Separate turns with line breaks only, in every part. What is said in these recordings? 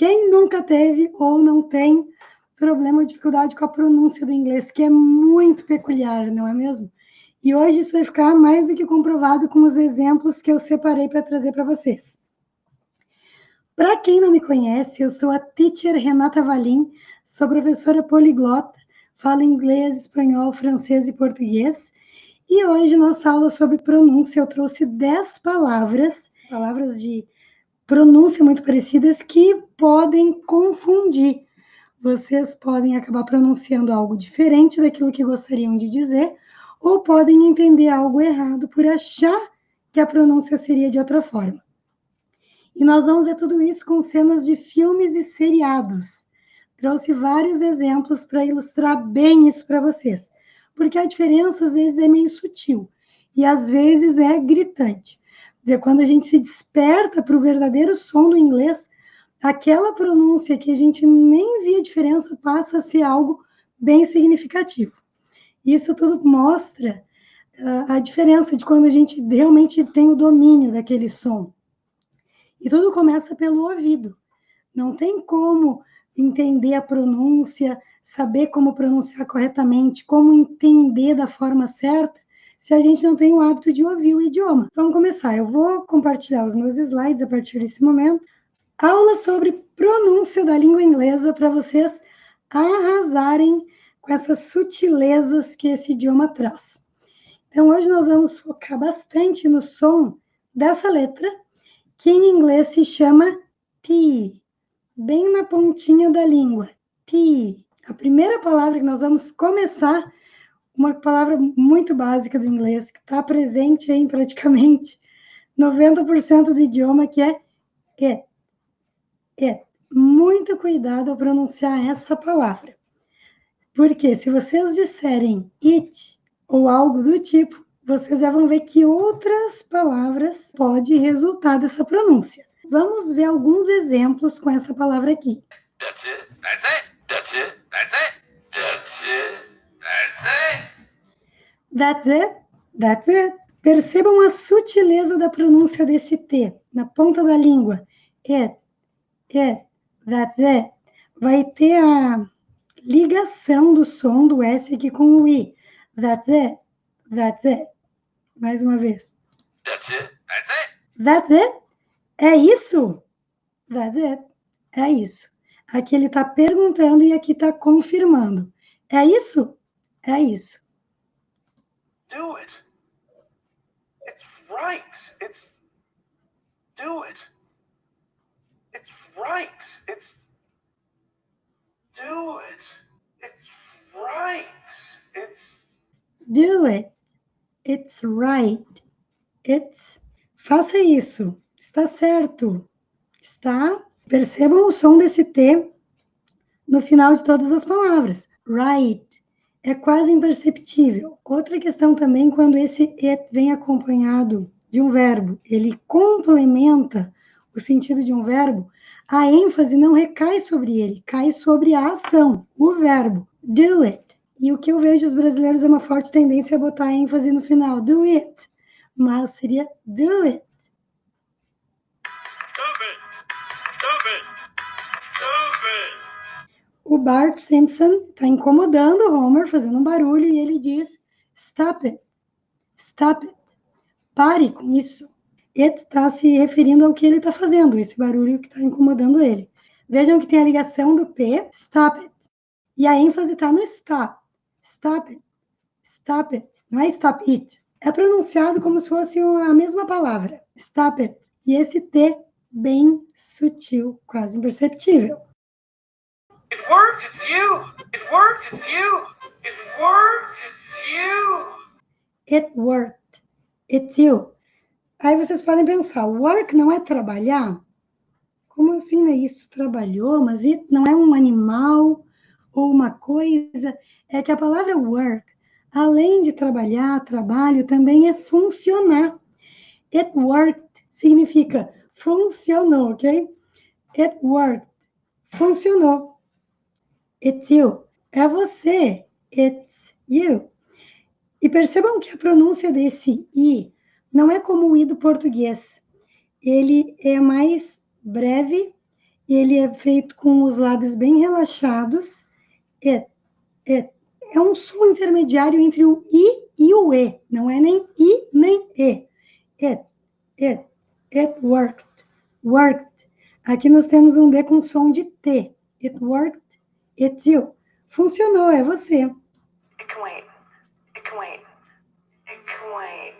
Quem nunca teve ou não tem problema ou dificuldade com a pronúncia do inglês, que é muito peculiar, não é mesmo? E hoje isso vai ficar mais do que comprovado com os exemplos que eu separei para trazer para vocês. Para quem não me conhece, eu sou a teacher Renata Valim, sou professora poliglota, falo inglês, espanhol, francês e português. E hoje, nossa aula sobre pronúncia, eu trouxe 10 palavras de pronúncia muito parecidas que podem confundir. Vocês podem acabar pronunciando algo diferente daquilo que gostariam de dizer, ou podem entender algo errado por achar que a pronúncia seria de outra forma. E nós vamos ver tudo isso com cenas de filmes e seriados. Trouxe vários exemplos para ilustrar bem isso para vocês, porque a diferença às vezes é meio sutil e às vezes é gritante. Quando a gente se desperta para o verdadeiro som do inglês, aquela pronúncia que a gente nem via diferença passa a ser algo bem significativo. Isso tudo mostra a diferença de quando a gente realmente tem o domínio daquele som. E tudo começa pelo ouvido. Não tem como entender a pronúncia, saber como pronunciar corretamente, como entender da forma certa, se a gente não tem o hábito de ouvir o idioma. Vamos começar. Eu vou compartilhar os meus slides a partir desse momento. Aula sobre pronúncia da língua inglesa para vocês arrasarem com essas sutilezas que esse idioma traz. Então, hoje nós vamos focar bastante no som dessa letra, que em inglês se chama T, bem na pontinha da língua, T. A primeira palavra que nós vamos começar, uma palavra muito básica do inglês, que está presente em praticamente 90% do idioma, que é it. It. Muito cuidado ao pronunciar essa palavra, porque se vocês disserem it ou algo do tipo, vocês já vão ver que outras palavras podem resultar dessa pronúncia. Vamos ver alguns exemplos com essa palavra aqui.
That's it. That's it. That's it. That's it. That's it. That's it.
That's it. That's it. Percebam a sutileza da pronúncia desse T na ponta da língua. It. It. That's it. Vai ter a ligação do som do S aqui com o I. That's it. That's it. Mais uma vez.
That's it. That's it.
That's it? É isso? That's it. É isso. Aqui ele está perguntando e aqui está confirmando. É isso? É isso.
Do it. It's right. It's. Do it. It's right. It's. Do it. It's right. It's.
Do it. It's right. It's. Faça isso. Está certo. Está. Percebam o som desse T no final de todas as palavras. Right. É quase imperceptível. Outra questão também, quando esse it vem acompanhado de um verbo, ele complementa o sentido de um verbo, a ênfase não recai sobre ele, cai sobre a ação, o verbo. Do it. E o que eu vejo os brasileiros é uma forte tendência a botar a ênfase no final. Do it. Mas seria do it. O Bart Simpson está incomodando o Homer, fazendo um barulho, e ele diz, stop it, stop it, pare com isso. It está se referindo ao que ele está fazendo, esse barulho que está incomodando ele. Vejam que tem a ligação do P, stop it, e a ênfase está no stop, stop it, stop it, não é stop it. É pronunciado como se fosse a mesma palavra, stop it, e esse T bem sutil, quase imperceptível.
It worked. It's you. It worked. It's you. It worked. It's you.
It worked. It's you. Aí vocês podem pensar, work não é trabalhar? Como assim é isso? Trabalhou, mas it não é um animal ou uma coisa? É que a palavra work, além de trabalhar, trabalho, também é funcionar. It worked significa funcionou, ok? It worked. Funcionou. It's you. É você. It's you. E percebam que a pronúncia desse I não é como o I do português. Ele é mais breve ele é feito com os lábios bem relaxados. É um som intermediário entre o I e o E. Não é nem I nem E. It worked. Aqui nós temos um D com som de T. It worked. It's you. Funcionou, é você.
It can wait. It can wait. It can wait.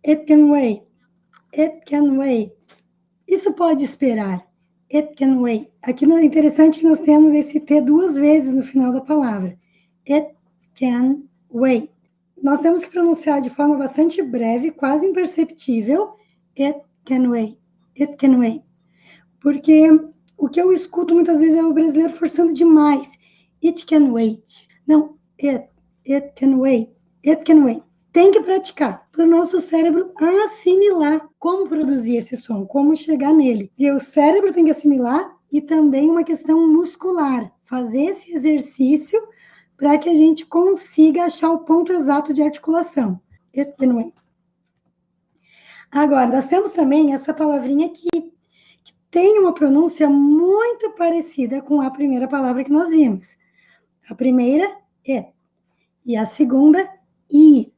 It can wait. It can wait. Isso pode esperar. It can wait. Aqui é interessante que nós temos esse T duas vezes no final da palavra. It can wait. Nós temos que pronunciar de forma bastante breve, quase imperceptível. It can wait. It can wait. Porque o que eu escuto muitas vezes é o brasileiro forçando demais. It can wait. Não, it can wait. It can wait. Tem que praticar para o nosso cérebro assimilar como produzir esse som, como chegar nele. E o cérebro tem que assimilar e também uma questão muscular. Fazer esse exercício para que a gente consiga achar o ponto exato de articulação. It can wait. Agora, nós temos também essa palavrinha aqui, que tem uma pronúncia muito parecida com a primeira palavra que nós vimos. A primeira, it. E a segunda, it.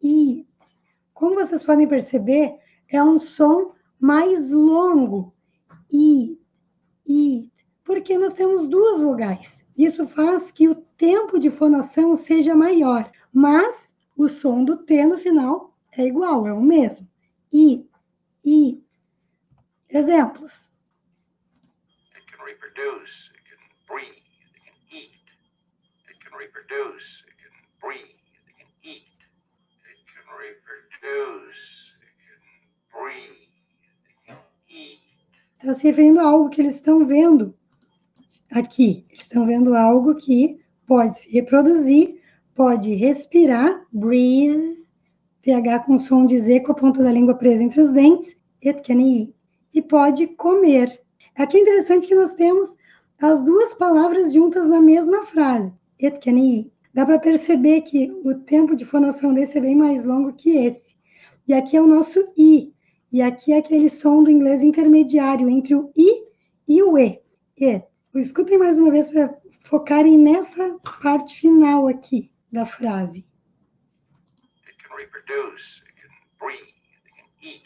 It. Como vocês podem perceber, é um som mais longo. It. It. Porque nós temos duas vogais. Isso faz que o tempo de fonação seja maior. Mas o som do T no final é igual, é o mesmo. It. It. Exemplos.
It can reproduce. It can breathe. It can eat. It can reproduce. It can breathe. It can eat. It can reproduce. It can breathe. It can eat.
Está se referindo a algo que eles estão vendo aqui. Eles estão vendo algo que pode se reproduzir, pode respirar, breathe, TH com som de Z com a ponta da língua presa entre os dentes, it can eat, e pode comer. Aqui é interessante que nós temos as duas palavras juntas na mesma frase, it can eat. Dá para perceber que o tempo de fonação desse é bem mais longo que esse. E aqui é o nosso I. E aqui é aquele som do inglês intermediário entre o I e o E. It. Escutem mais uma vez para focarem nessa parte final aqui da frase.
It can reproduce. It can breathe. It can eat.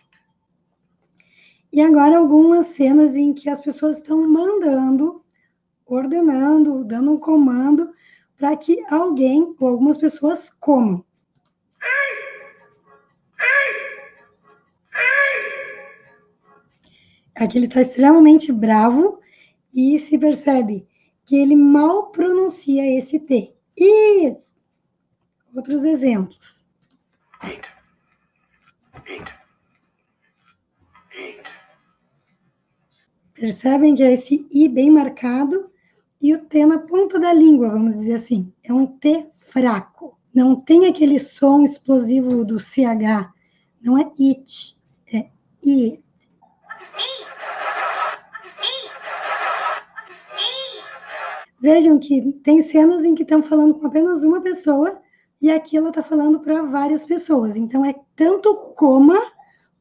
E agora algumas cenas em que as pessoas estão mandando, ordenando, dando um comando para que alguém ou algumas pessoas comam. Aqui ele está extremamente bravo e se percebe que ele mal pronuncia esse T. E outros exemplos.
Eat. Eat. Eat.
Percebem que é esse I bem marcado e o T na ponta da língua, vamos dizer assim. É um T fraco. Não tem aquele som explosivo do CH. Não é it, é I. Vejam que tem cenas em que estão falando com apenas uma pessoa e aqui ela está falando para várias pessoas. Então, é tanto coma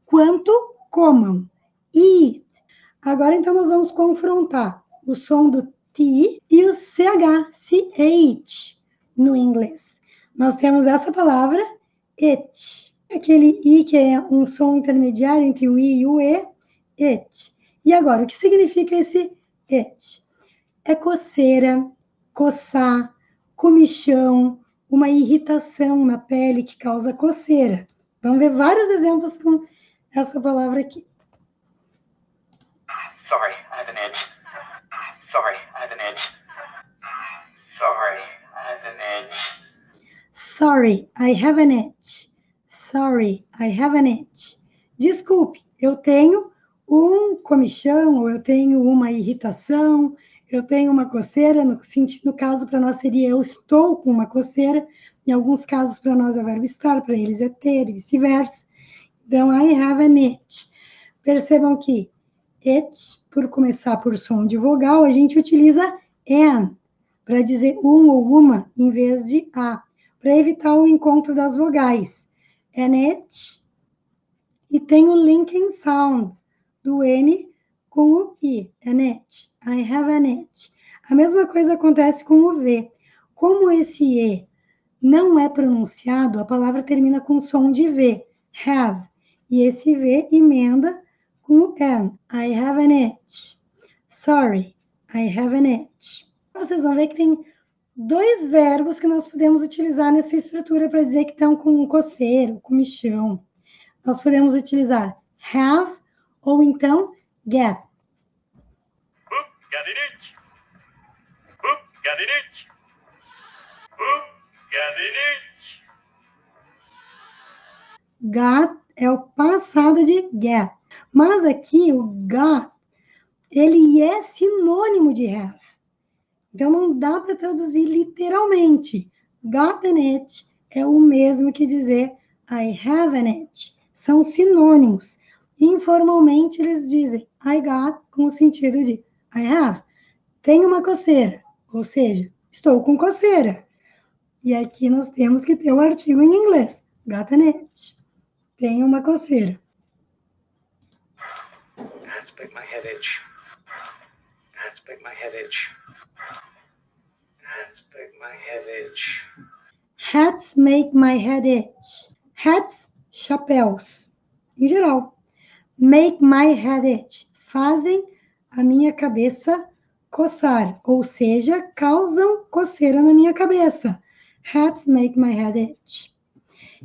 quanto comam. Eat. Agora, então, nós vamos confrontar o som do T e o CH no inglês. Nós temos essa palavra, it. Aquele I que é um som intermediário entre o I e o E, it. E agora, o que significa esse it? É coceira, coçar, comichão, uma irritação na pele que causa coceira. Vamos ver vários exemplos com essa palavra aqui.
Sorry, I have an itch. Sorry, I have an itch. Sorry, I have an itch.
Sorry, I have an itch. Sorry, I have an itch. Desculpe, eu tenho um comichão, ou eu tenho uma irritação, eu tenho uma coceira, no caso para nós seria eu estou com uma coceira, em alguns casos para nós é verbo estar, para eles é ter e vice-versa. Então, I have an itch. Percebam que it, por começar por som de vogal, a gente utiliza an, para dizer um ou uma, em vez de a, para evitar o encontro das vogais. An itch, e tem o linking sound, do N com o I, an itch. I have an itch. A mesma coisa acontece com o V. Como esse E não é pronunciado, a palavra termina com som de V, have. E esse V emenda com o N. I have an itch. Sorry, I have an itch. Vocês vão ver que tem dois verbos que nós podemos utilizar nessa estrutura para dizer que estão com coceira, com comichão. Nós podemos utilizar have ou então get.
Oop, got an itch. Oop, got an itch. Oop, got an itch.
Got é o passado de get. Mas aqui o got, ele é sinônimo de have. Então não dá para traduzir literalmente. Got an itch é o mesmo que dizer I have an itch. São sinônimos. Informalmente eles dizem I got com o sentido de I have. Tenho uma coceira, ou seja, estou com coceira. E aqui nós temos que ter o artigo em inglês. Got an itch. Tenho uma coceira.
That's make my head itch. That's make my head itch. Hats make my head itch.
Hats make my head itch. Hats, chapéus, em geral. Make my head itch. Fazem a minha cabeça coçar, ou seja, causam coceira na minha cabeça. Hats make my head itch.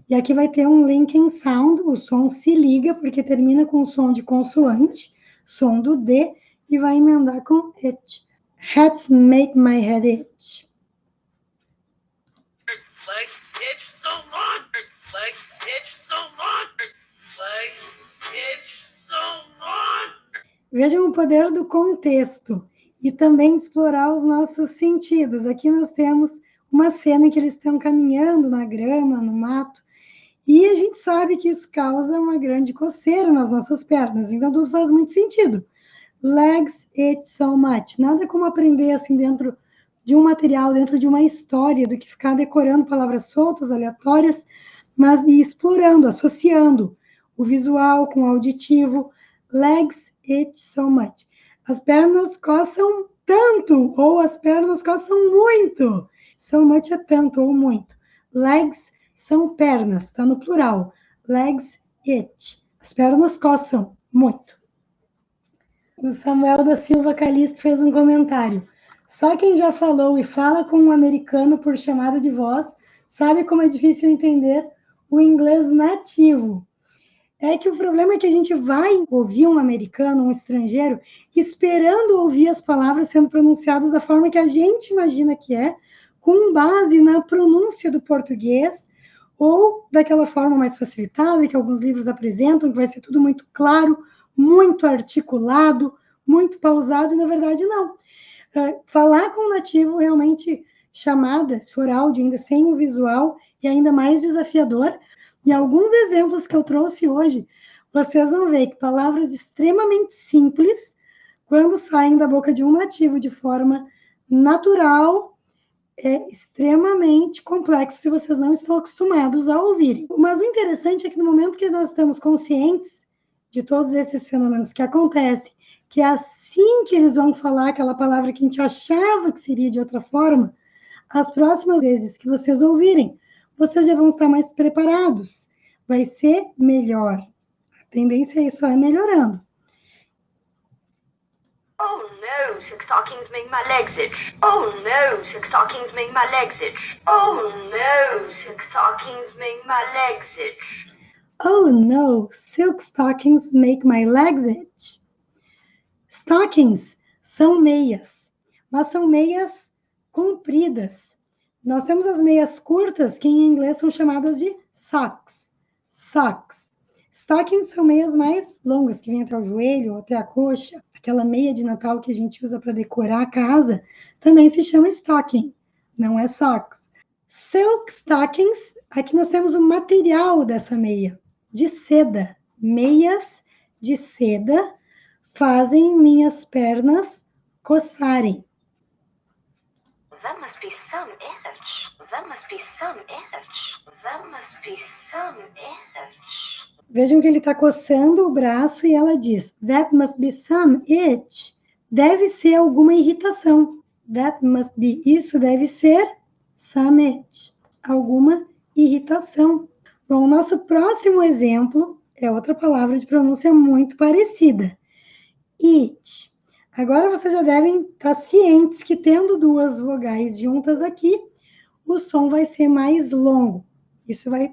E aqui vai ter um linking sound, o som se liga, porque termina com o som de consoante, som do D, e vai emendar com itch. Hats make my head itch.
Legs itch so much. Legs itch so much. Legs itch so much.
Vejam o poder do contexto e também de explorar os nossos sentidos. Aqui nós temos uma cena em que eles estão caminhando na grama, no mato, e a gente sabe que isso causa uma grande coceira nas nossas pernas, então tudo faz muito sentido. Legs itch so much. Nada como aprender assim dentro de um material, dentro de uma história, do que ficar decorando palavras soltas, aleatórias, mas ir explorando, associando o visual com o auditivo. Legs itch so much. As pernas coçam tanto, ou as pernas coçam muito. So much é tanto ou muito. Legs são pernas, está no plural. Legs itch. As pernas coçam muito. O Samuel da Silva Calisto fez um comentário. Só quem já falou e fala com um americano por chamada de voz sabe como é difícil entender o inglês nativo. É que o problema é que a gente vai ouvir um americano, um estrangeiro, esperando ouvir as palavras sendo pronunciadas da forma que a gente imagina que é, com base na pronúncia do português, ou daquela forma mais facilitada que alguns livros apresentam, que vai ser tudo muito claro, muito articulado, muito pausado, e na verdade não. Falar com o nativo realmente chamada, se for áudio ainda sem o visual, é ainda mais desafiador. E alguns exemplos que eu trouxe hoje, vocês vão ver que palavras extremamente simples, quando saem da boca de um nativo de forma natural, é extremamente complexo se vocês não estão acostumados a ouvirem. Mas o interessante é que no momento que nós estamos conscientes de todos esses fenômenos que acontecem, que é assim que eles vão falar aquela palavra que a gente achava que seria de outra forma, as próximas vezes que vocês ouvirem, vocês já vão estar mais preparados. Vai ser melhor. A tendência é só ir melhorando.
Oh no, silk stockings make my legs itch. Oh no, silk stockings make my legs itch. Oh no, silk stockings make my legs itch.
Oh no, silk stockings make my legs itch. Stockings são meias, mas são meias compridas. Nós temos as meias curtas, que em inglês são chamadas de socks. Socks. Stockings são meias mais longas, que vêm até o joelho ou até a coxa. Aquela meia de Natal que a gente usa para decorar a casa, também se chama stocking, não é socks. Silk stockings, aqui nós temos o material dessa meia, de seda. Meias de seda fazem minhas pernas coçarem.
That must be some itch. That must be some itch. That must be some itch.
Vejam que ele está coçando o braço e ela diz, that must be some itch. Deve ser alguma irritação. That must be, isso deve ser some itch. Alguma irritação. Bom, o nosso próximo exemplo é outra palavra de pronúncia muito parecida. It. Agora vocês já devem estar cientes que tendo duas vogais juntas aqui, o som vai ser mais longo. Isso vai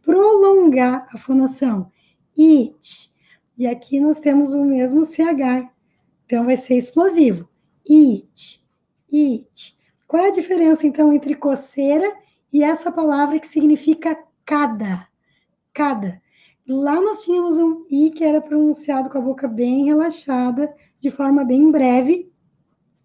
prolongar a fonação. It. E aqui nós temos o mesmo CH. Então vai ser explosivo. It. It. Qual é a diferença, então, entre coceira e essa palavra que significa cada? Cada. Lá nós tínhamos um I que era pronunciado com a boca bem relaxada, de forma bem breve.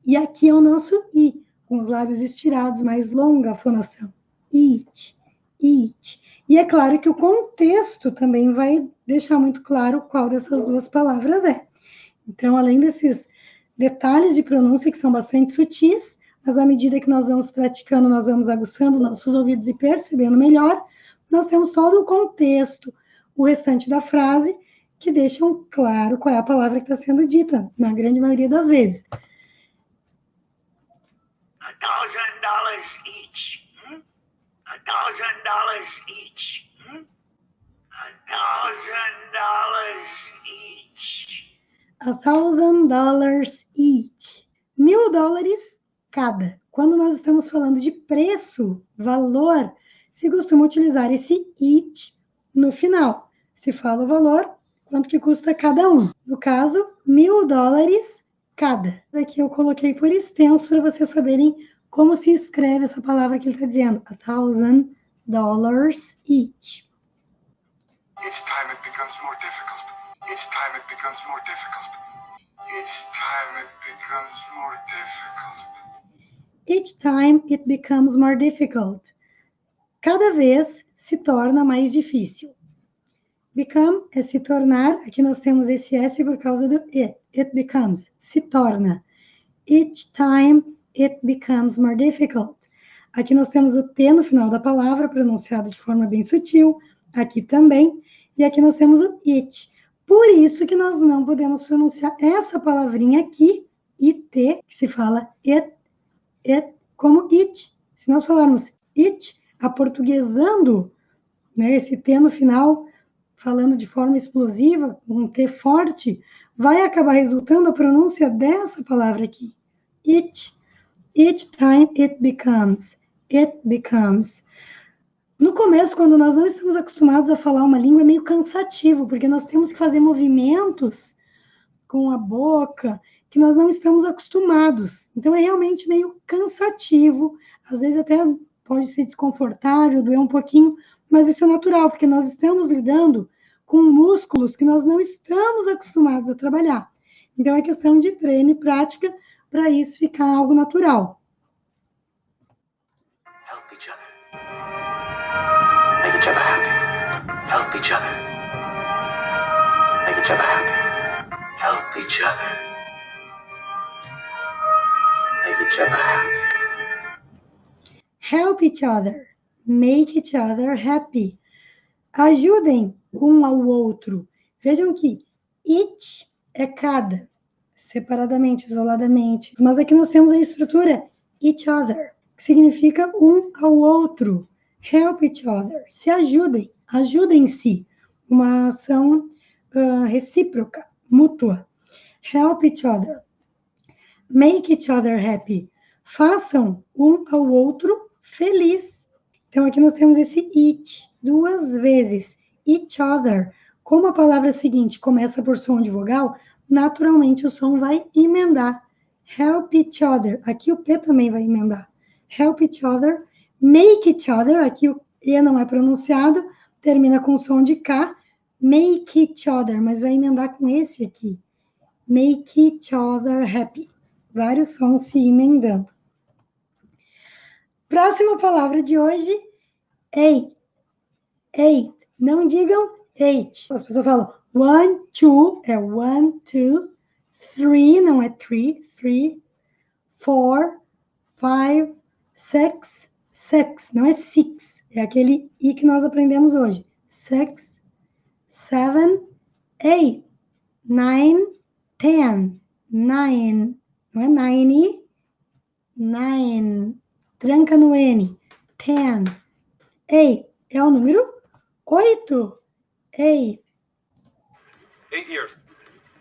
E aqui é o nosso I, com os lábios estirados, mais longa a fonação. It, it. E é claro que o contexto também vai deixar muito claro qual dessas duas palavras é. Então, além desses detalhes de pronúncia que são bastante sutis, mas à medida que nós vamos praticando, nós vamos aguçando nossos ouvidos e percebendo melhor, nós temos todo o contexto, o restante da frase, que deixam claro qual é a palavra que está sendo dita, na grande maioria das vezes.
$1,000 each. $1,000 each.
$1,000 each. $1.000 cada. Quando nós estamos falando de preço, valor, se costuma utilizar esse each no final. Se fala o valor, quanto que custa cada um. No caso, $1.000 cada. Aqui eu coloquei por extenso para vocês saberem como se escreve essa palavra que ele está dizendo. $1,000 each.
Each time it becomes more difficult. Each time it becomes more difficult. Each time it becomes more difficult.
Each time it becomes more difficult. Cada vez se torna mais difícil. Become é se tornar. Aqui nós temos esse S por causa do it. It becomes, se torna. Each time it becomes more difficult. Aqui nós temos o T no final da palavra, pronunciado de forma bem sutil. Aqui também. E aqui nós temos o it. Por isso que nós não podemos pronunciar essa palavrinha aqui, it, que se fala it, como it. Se nós falarmos it, aportuguesando, né, esse T no final, falando de forma explosiva, com um T forte, vai acabar resultando a pronúncia dessa palavra aqui. It. Each time it becomes. It becomes. No começo, quando nós não estamos acostumados a falar uma língua, é meio cansativo, porque nós temos que fazer movimentos com a boca que nós não estamos acostumados. Então, é realmente meio cansativo. Às vezes até pode ser desconfortável, doer um pouquinho, mas isso é natural, porque nós estamos lidando com músculos que nós não estamos acostumados a trabalhar. Então, é questão de treino e prática para isso ficar algo natural.
Help each other. Make each other happy. Help each other. Make each other happy. Help each other. Make each other happy.
Help each other. Make each other happy. Ajudem um ao outro. Vejam que each é cada, separadamente, isoladamente. Mas aqui nós temos a estrutura each other, que significa um ao outro. Help each other. Se ajudem. Ajudem-se. Uma ação recíproca, mútua. Help each other. Make each other happy. Façam um ao outro feliz. Então, aqui nós temos esse each, duas vezes. Each other. Como a palavra seguinte começa por som de vogal, naturalmente o som vai emendar. Help each other. Aqui o P também vai emendar. Help each other. Make each other. Aqui o E não é pronunciado, termina com som de K. Make each other, mas vai emendar com esse aqui. Make each other happy. Vários sons se emendando. Próxima palavra de hoje, eight. Eight. Não digam eight. As pessoas falam one, two, é one, two. Three, não é three. Four, five, six, não é six. É aquele I que nós aprendemos hoje. Six, 7, 8, 9, 10. 9, não é 9, 9, tranca no N. 10, 8, é o número 8. 8.
8 years.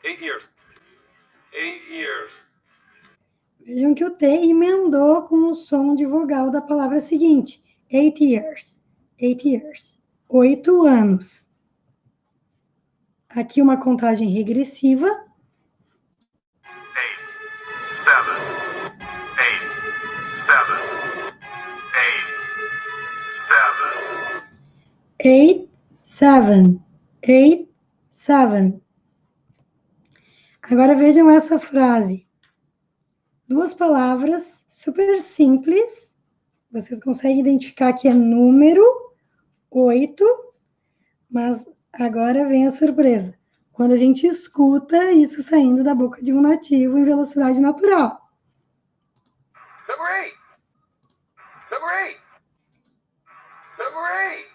8 years. 8 years.
Vejam que o T emendou com o som de vogal da palavra seguinte. 8 years. 8 years. 8 anos. Aqui uma contagem regressiva.
8, 7, 8, 7, 8, 7.
8, 7, 8, 7. Agora vejam essa frase. Duas palavras super simples. Vocês conseguem identificar que é número 8, mas agora vem a surpresa. Quando a gente escuta isso saindo da boca de um nativo em velocidade natural.
Number 8. Number 8. Number 8.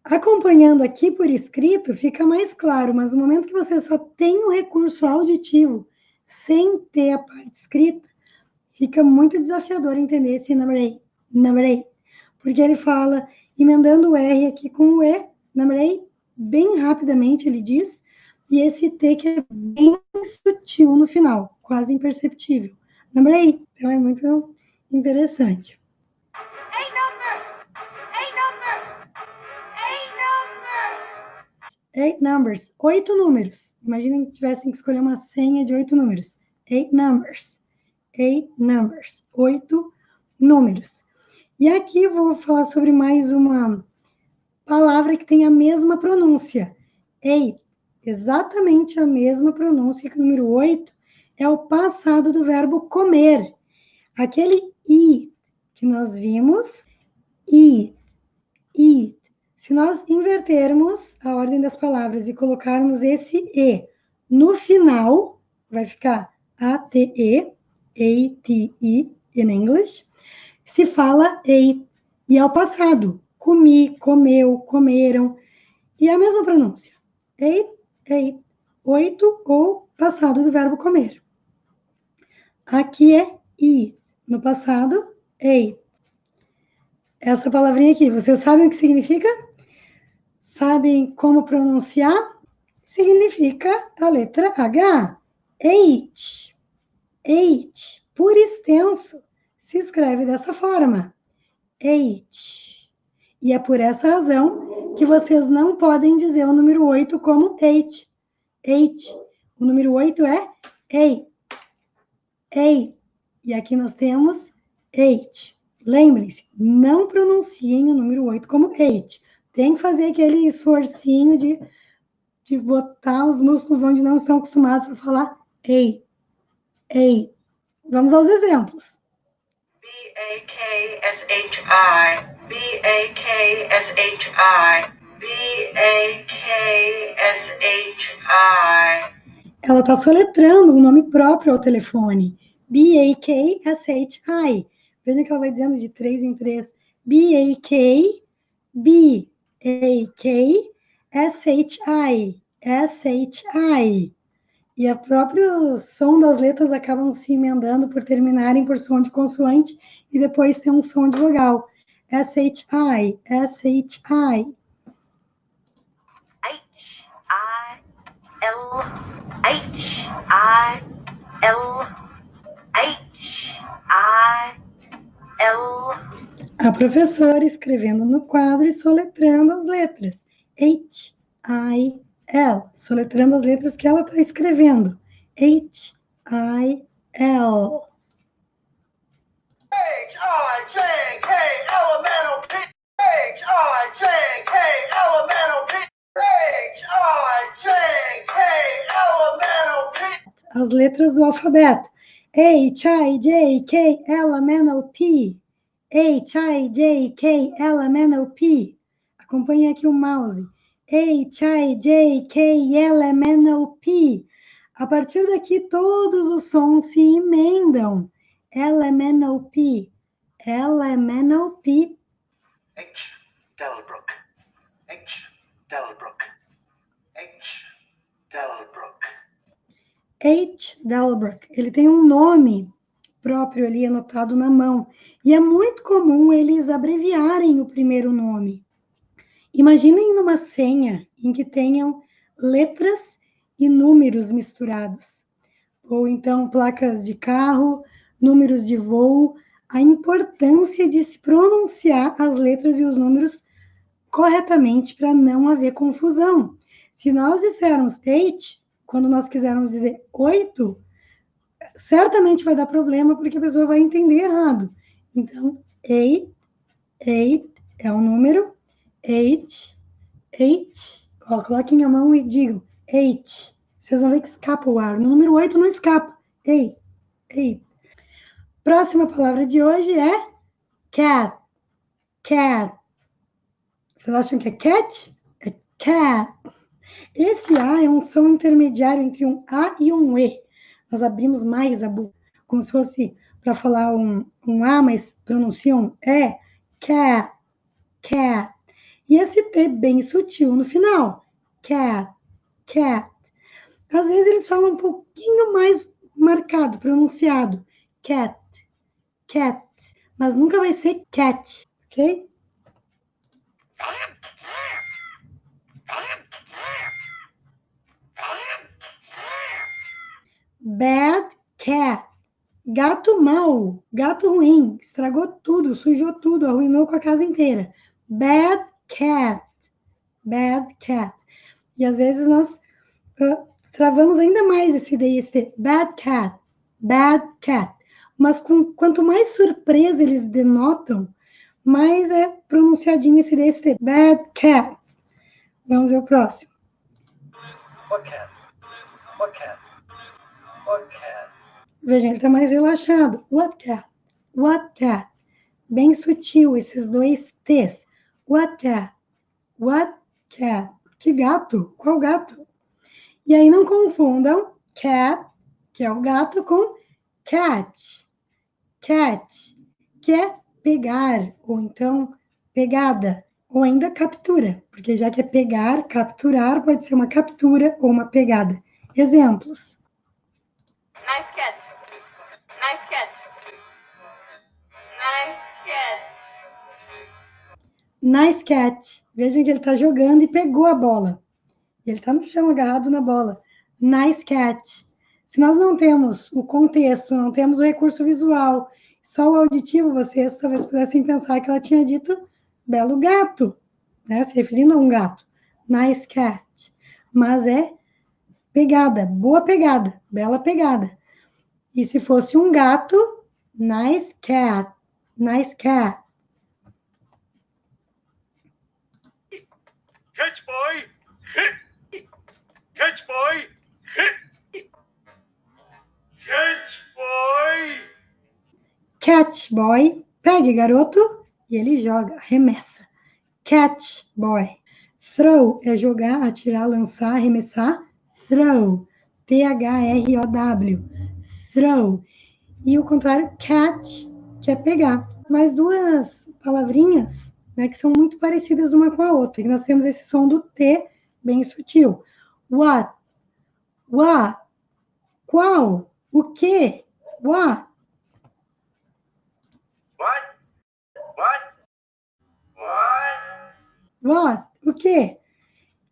Acompanhando aqui por escrito, fica mais claro, mas no momento que você só tem o recurso auditivo, sem ter a parte escrita, fica muito desafiador entender esse number 8, porque ele fala, emendando o R aqui com o E, number 8, bem rapidamente ele diz, e esse T que é bem sutil no final, quase imperceptível. Number 8, então é muito interessante. 8 numbers, 8 números. Imaginem que tivessem que escolher uma senha de 8 números. 8 numbers. 8 numbers. 8 números. E aqui eu vou falar sobre mais uma palavra que tem a mesma pronúncia. 8. Exatamente a mesma pronúncia que o número 8 é o passado do verbo comer. Aquele I que nós vimos, I. Se nós invertermos a ordem das palavras e colocarmos esse E no final, vai ficar A-T-E, A-T-E in English, se fala ate, e é o passado. Comi, comeu, comeram, e é a mesma pronúncia. Ate, 8 ou passado do verbo comer. Aqui é eat, no passado, ate. Essa palavrinha aqui, vocês sabem o que significa? Sabem como pronunciar? Significa a letra H. H. H, por extenso, se escreve dessa forma. H. E é por essa razão que vocês não podem dizer o número 8 como H. H. O número 8 é A. A. E aqui nós temos H. Lembrem-se, não pronunciem o número 8 como H. Tem que fazer aquele esforcinho de botar os músculos onde não estão acostumados para falar A. Vamos aos exemplos.
B-A-K-S-H-I, B-A-K-S-H-I, B-A-K-S-H-I.
Ela está soletrando um nome próprio ao telefone. B-A-K-S-H-I. Vejam que ela vai dizendo de 3 em 3. B-A-K, B-A-K-S-H-I, S-H-I. E o próprio som das letras acabam se emendando por terminarem por som de consoante e depois tem um som de vogal. S-H-I, S-H-I.
H-I-L, H-I-L, H-I-L.
A professora escrevendo no quadro e soletrando as letras. H-I-L. Soletrando as letras que ela está escrevendo. H-I-L.
H-I-J-K, elemental P. H-I-J-K, elemental P. H-I-J-K, elemental P.
As letras do alfabeto. H-I-J-K, elemental P. H-I-J-K, elemental P. Acompanhe aqui o mouse. H-I-J-K, elemental P. A partir daqui, todos os sons se emendam. Elemental P. Elemental P.
H. Delbrook. H. Delbrook.
H. Delbruck. Ele tem um nome próprio ali anotado na mão. E é muito comum eles abreviarem o primeiro nome. Imaginem numa senha em que tenham letras e números misturados. Ou então placas de carro, números de voo. A importância de se pronunciar as letras e os números corretamente para não haver confusão. Se nós dissermos 8, quando nós quisermos dizer 8, certamente vai dar problema porque a pessoa vai entender errado. Então, 8 é o número, 8, coloquem a mão e digam 8. Vocês vão ver que escapa o ar. No número 8 não escapa. 8. Próxima palavra de hoje é cat. Vocês acham que é cat? É cat. Esse A é um som intermediário entre um A e um E. Nós abrimos mais a boca, como se fosse para falar um A, mas pronunciam E. Cat. E esse T bem sutil no final. Cat. Às vezes eles falam um pouquinho mais marcado, pronunciado. Cat. Mas nunca vai ser cat, ok? Bad cat. Gato mau, gato ruim, estragou tudo, sujou tudo, arruinou com a casa inteira. Bad cat. E às vezes nós travamos ainda mais esse D e esse T. Bad cat. Mas quanto mais surpresa eles denotam, mais é pronunciadinho esse D e esse T. Bad cat. Vamos ver o próximo.
What cat?
Veja, ele está mais relaxado. What cat? Bem sutil esses dois T's. What cat? Que gato? Qual gato? E aí não confundam cat, que é o gato, com cat, que é pegar, ou então pegada, ou ainda captura, porque já que é pegar, capturar, pode ser uma captura ou uma pegada. Exemplos. Nice catch. Vejam que ele está jogando e pegou a bola. Ele está no chão agarrado na bola. Nice catch. Se nós não temos o contexto, não temos o recurso visual, só o auditivo, vocês talvez pudessem pensar que ela tinha dito belo gato, né? Se referindo a um gato. Nice cat. Mas é pegada, boa pegada, bela pegada. E se fosse um gato, nice cat.
Catch boy! Catch boy!
Catch boy, pegue garoto, e ele joga, arremessa. Catch boy. Throw é jogar, atirar, lançar, arremessar. Throw. T-H-R-O-W. Throw. E o contrário, catch, que é pegar. Mais duas palavrinhas, né, que são muito parecidas uma com a outra. E nós temos esse som do T bem sutil. What? Qual? O quê? What? O quê?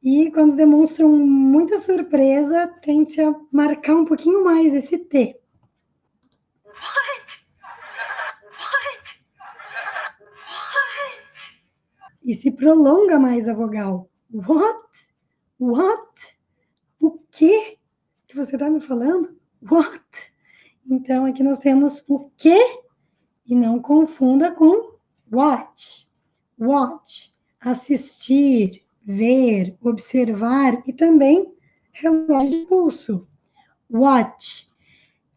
E quando demonstram muita surpresa, tende-se a marcar um pouquinho mais esse T. E se prolonga mais a vogal. What? O quê que você está me falando? What? Então, aqui nós temos o quê e não confunda com watch. Assistir, ver, observar e também relógio de pulso. Watch.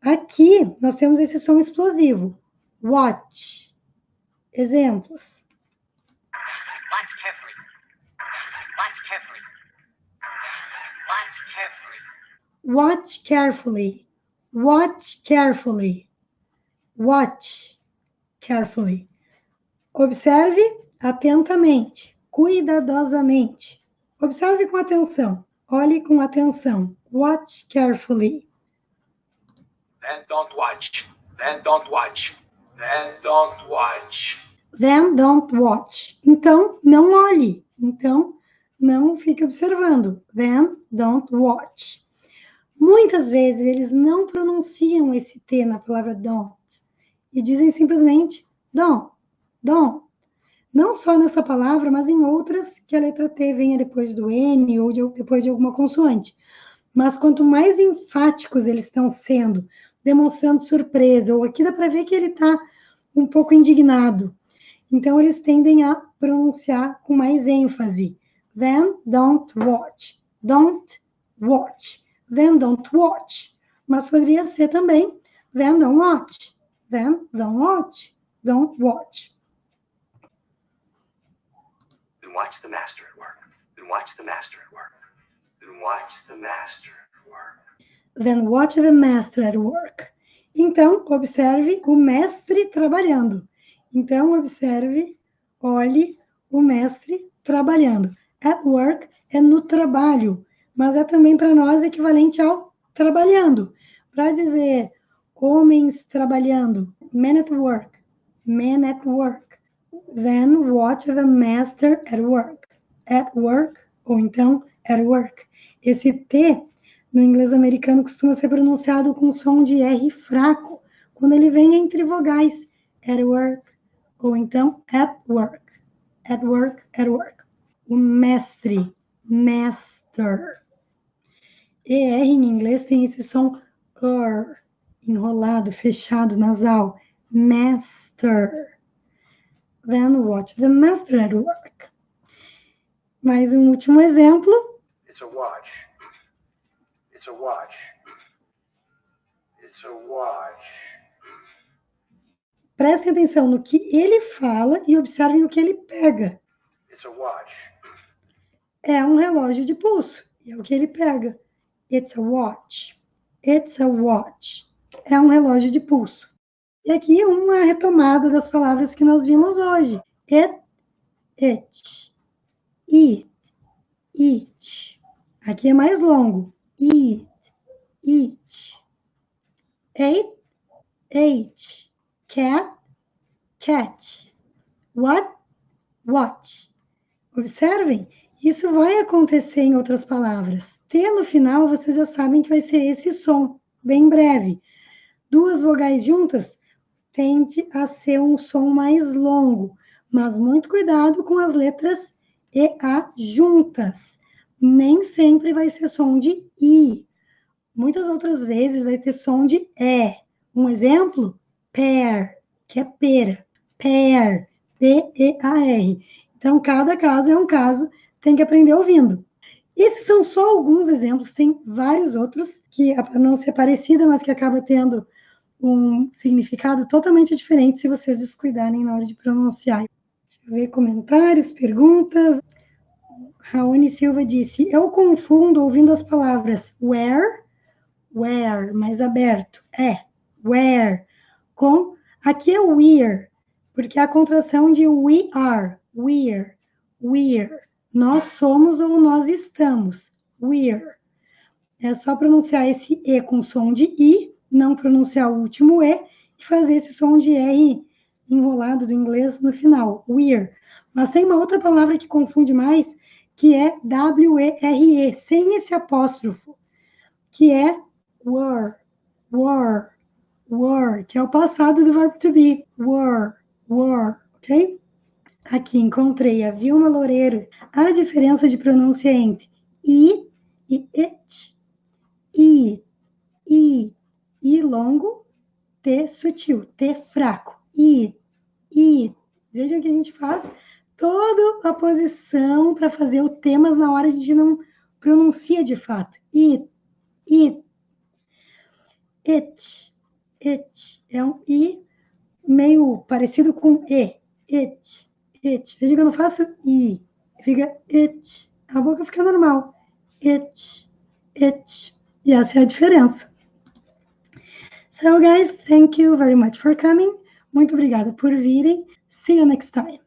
Aqui nós temos esse som explosivo. Watch. Exemplos. Watch carefully. Observe atentamente, cuidadosamente. Observe com atenção. Olhe com atenção. Watch carefully.
Then don't watch. Then don't watch. Then don't watch.
Then don't watch. Então, não olhe. Então, não fique observando. Then don't watch. Muitas vezes eles não pronunciam esse T na palavra don't e dizem simplesmente don't, don't. Não só nessa palavra, mas em outras que a letra T venha depois do N ou depois de alguma consoante. Mas quanto mais enfáticos eles estão sendo, demonstrando surpresa, ou aqui dá para ver que ele está um pouco indignado. Então, eles tendem a pronunciar com mais ênfase. Then don't watch. Don't watch. Then don't watch. Mas poderia ser também then don't watch. Then don't watch. Don't watch.
Then watch the master at work. Then watch the master at work. Then watch the master at work.
Then watch the master at work. Então, observe o mestre trabalhando. Então, observe, olhe o mestre trabalhando. At work é no trabalho, mas é também para nós equivalente ao trabalhando. Para dizer homens trabalhando, men at work, men at work. Then watch the master at work, ou então at work. Esse T, no inglês americano, costuma ser pronunciado com som de R fraco, quando ele vem entre vogais, at work, ou então at work, at work, at work. O mestre, master. ER em inglês tem esse som enrolado, fechado, nasal, master. Then watch the master at work. Mais um último exemplo.
It's a watch. It's a watch. It's a watch.
Prestem atenção no que ele fala e observem o que ele pega.
It's a watch.
É um relógio de pulso, e é o que ele pega. It's a watch. It's a watch. É um relógio de pulso. E aqui uma retomada das palavras que nós vimos hoje. It, it. Aqui é mais longo. It. Ate. Cat. What? Watch. Observem, isso vai acontecer em outras palavras. T no final, vocês já sabem que vai ser esse som, bem breve. Duas vogais juntas tende a ser um som mais longo, mas muito cuidado com as letras E, A juntas. Nem sempre vai ser som de I. Muitas outras vezes vai ter som de E. Um exemplo, pear, que é pera. Pear, P-E-A-R. Então, cada caso é um caso, tem que aprender ouvindo. Esses são só alguns exemplos, tem vários outros, que a pronúncia é parecida, mas que acaba tendo um significado totalmente diferente se vocês descuidarem na hora de pronunciar. Deixa eu ver comentários, perguntas. Raoni Silva disse, eu confundo ouvindo as palavras where, mais aberto, where, com, aqui é we're, porque é a contração de we are, we're, nós somos ou nós estamos, we're. É só pronunciar esse E com som de I, não pronunciar o último E, e fazer esse som de R enrolado do inglês no final, we're. Mas tem uma outra palavra que confunde mais, que é W-E-R-E, sem esse apóstrofo, que é were, que é o passado do verbo to be, were, ok? Aqui encontrei a Vilma Loureiro, a diferença de pronúncia entre I e it. I longo, T sutil, T fraco, I. Vejam que a gente faz toda a posição para fazer o T, mas na hora a gente não pronuncia de fato. It. É um I meio parecido com E. It. Veja que eu não faço I. Fica it. A boca fica normal. It. E essa é a diferença. So, guys, thank you very much for coming. Muito obrigada por virem. See you next time.